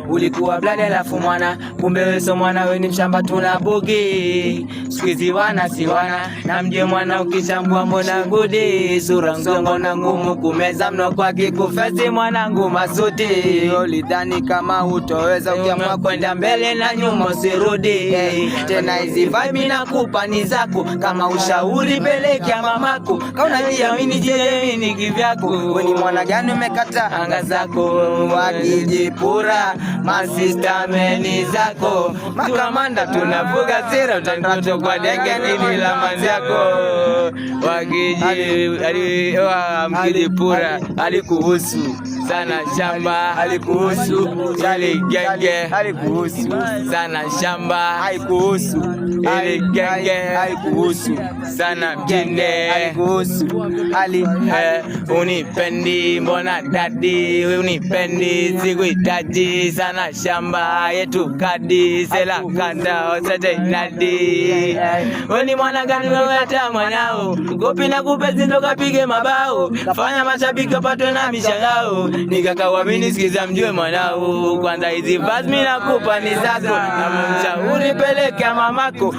Ulikuwa blade alafu mwana, kumbe wewe so mwana, wewe ni mshamba tunabugi. Sikizi wana si wana, na mje mwana ukishambua mbona gudi. Sura mzongo na ngumu kumeza mno kwa kikufesi mwanangu masuti. Ulidhani kama utoweza ukiamua kwenda mbele na nyuma usirudi. Tena hizi vibe nakupa ni zako, kama ushauri pelekea mamako. Kauna jiamini jiamini kivyako. Wewe ni mwana gani umekata anga zako wakijipura masista meni zako makamanda tunavuga sira utanikoto kwa denge nini la manzako mkijipura alikuhusu sana shamba alikuhusu chali genge alikuhusu sana shamba haikuhusu ili genge haikuhusu sana mjine alikuhusu unipendi mbona dadi unipendi sikuhitaji sana shamba yetu kadi sela kanda osete dadi weni mwana gani wewe hata mwanao gopi na kupezi ndo kapige mabao fanya mashabiki patwe na mishangao nikakawamini sikiza mjue mwanao kwanza hizi vaz mimi nakupa ni zako na mshauri pelekea mamako.